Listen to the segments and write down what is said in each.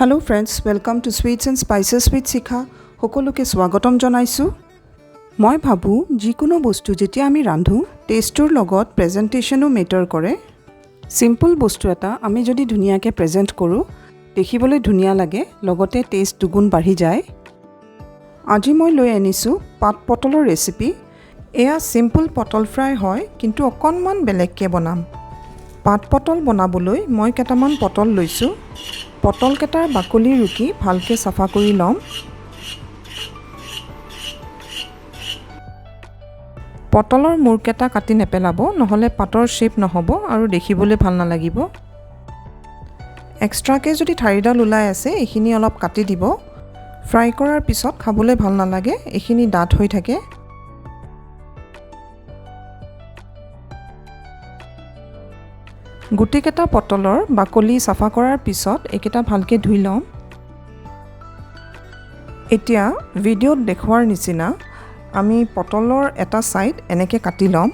Hello friends, welcome to Sweets and Spices with Shikha. সকলোকে স্বাগতম জনাইছো। মই ভাবো যিকোনো বস্তু যেতিয়া আমি ৰান্ধো টেষ্টৰ লগত প্ৰেজেন্টেশনো মেটাৰ কৰে। সিম্পল বস্তু এটা আমি যদি ধুনিয়াকে প্ৰেজেন্ট কৰো দেখিবলৈ ধুনিয়া লাগে লগতে টেষ্ট দুগুণ বাঢ়ি যায়। আজি মই লৈ আনিছো পাত পটলৰ ৰেচিপি। এয়া সিম্পল পটল ফ্ৰাই হয় কিন্তু অকনমান বেলেগকে বনাম। পাত পটল বনাবলৈ মই কেটামান পটল লৈছো। পটল কেটাৰ বাকলি ৰুকি ভালকে সাফা কৰি লম। পটলৰ মূৰকেটা কাটি নেপেলাব নহলে পাতৰ শেপ নহব আৰু দেখিবলৈ ভাল নালাগিব। এক্সট্ৰাকে যদি ঠাৰিডাল ওলাই আছে এখিনি অলপ কাটি দিব। ফ্ৰাই কৰাৰ পিছত খাবলৈ ভাল নালাগে, এখিনি ডাঠ হৈ থাকে। গুটিকেটা পটলৰ বাকলি সাফা কৰাৰ পিছত একেটা ভালকে ধুই লম। এতিয়া ভিডিঅ'ত দেখুৱাৰ নিচিনা আমি পটলৰ এটা সাইড এনেকে কাটি লম।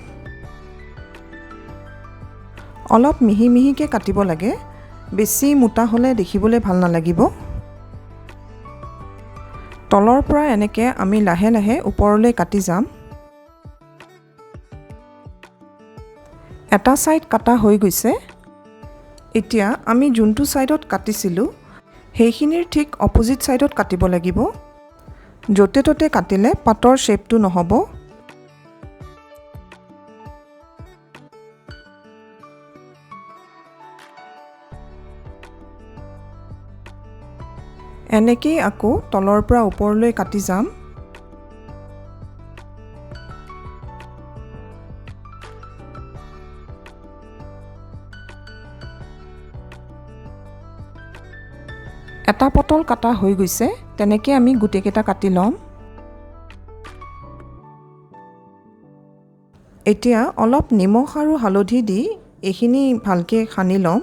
অলপ মিহি মিহিকে কাটিব লাগে, বেছি মোটা হলে দেখিবলৈ ভাল নালাগিব। তলৰ পৰা এনেকে আমি লাহে লাহে ওপৰলৈ কাটি যাম। এটা সাইড কাটা হৈ গৈছে। এতিয়া আমি যোনটো সাইডত কাটিছিলো সেইখিনিৰ ঠিক অপোজিট সাইডত কাটিব লাগিব। যতে ততে কাটিলে পাতৰ শেপটো নহব। এনেকৈ আকৌ তলৰ পৰা ওপৰলৈ কাটি যাম। এটা পটল কাটা হৈ গৈছে, তেনেকৈ আমি গুটিকেটা কাটি লম। এতিয়া অলপ নিমখ আৰু হালধি দি এইখিনি ভালকে সানি লম।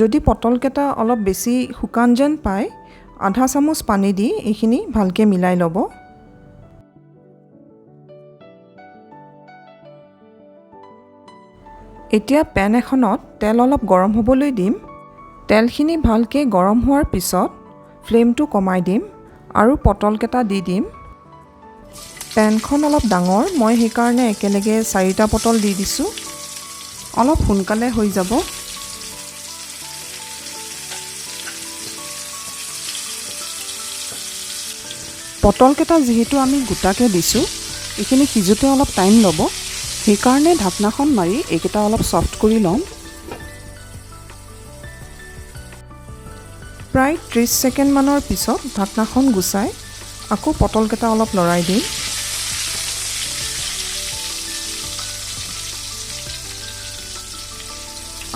যদি পটলকেটা অলপ বেছি শুকান যেন পায় আধা চামুচ পানী দি এইখিনি ভালকে মিলাই ল'ব। এতিয়া পেন এখনত তেল অলপ গৰম হ'বলৈ দিম। তেলখিনি ভালকে গৰম হোৱাৰ পিছত ফ্লেমটো কমাই দিম আৰু পটলকেটা দি দিম। পেনখন অলপ ডাঙৰ, মই সেইকাৰণে একেলগে 4টা পটল দি দিছো। অলপ সোনকালে হৈ যাব। পটলকেটা যেহেতু আমি গোটাকে দিছো এইখিনি সিজোতে অলপ টাইম ল'ব, সেইকাৰণে ঢাকনাখন মাৰি এইকেটা অলপ সফট কৰি লম। প্ৰায় 30 সেকেন্ড মানৰ পিছত ঢাকনাখন গুচাই আকৌ পটলকেটা অলপ লৰাই দিম।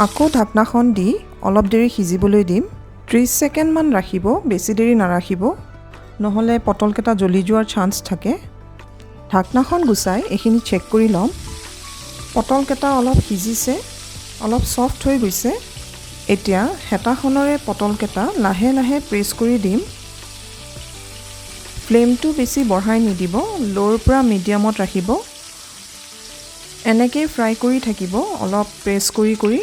আকৌ ঢাকনাখন দি অলপ দেৰি সিজিবলৈ দিম। 30 সেকেন্ড মান ৰাখিব, বেছি দেৰি নাৰাখিব নহলে পটলকেটা জ্বলি যোৱাৰ চান্স থাকে। ঢাকনাখন গুচাই এইখিনি চেক কৰি লম। পটলকেটা অলপ সিজিছে, অলপ সফট হৈ গৈছে। এতিয়া হেতাখনৰে পটলকেটা লাহে লাহে প্ৰেছ কৰি দিম। ফ্লেমটো বেছি বঢ়াই নিদিব, লোৰ পৰা মিডিয়ামত ৰাখিব। এনেকৈ ফ্ৰাই কৰি থাকিব অলপ প্ৰেছ কৰি কৰি।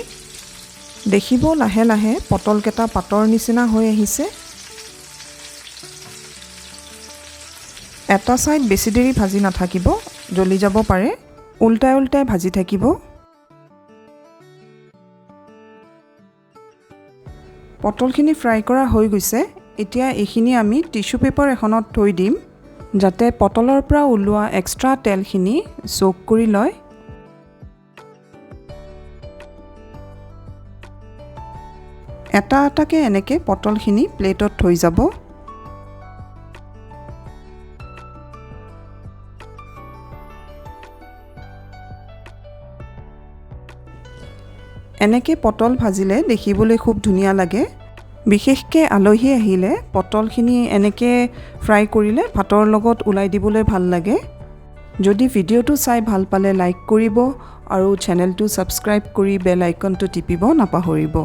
দেখিব লাহে লাহে পটলকেটা পাতৰ নিচিনা হৈ আহিছে। এটা সাইড বেছি দেৰি ভাজি নাথাকিব, জ্বলি যাব পাৰে। উল্টাই উল্টাই ভাজি থাকিব। পটলখিনি ফ্ৰাই কৰা হৈ গৈছে। এতিয়া এইখিনি আমি টিস্যু পেপাৰ এখনত থৈ দিম যাতে পটলৰ পৰা ওলোৱা এক্সট্ৰা তেলখিনি সোক কৰি লয়। এটা এটাকে এনেকে পটলখিনি প্লেটত থৈ যাব। এনেকে পটল ভাজিলে দেখিবলৈ খুব ধুনীয়া লাগে। বিশেষকে আলহী আহিলে পটলখিনি এনেকে ফ্ৰাই কৰিলে ভাতৰ লগত উলাই দিবলৈ ভাল লাগে। যদি ভিডিঅ'টো চাই ভাল পালে লাইক কৰিব আৰু চেনেলটো সাবস্ক্ৰাইব কৰি বেল আইকনটো টিপিব নাপাহৰিব।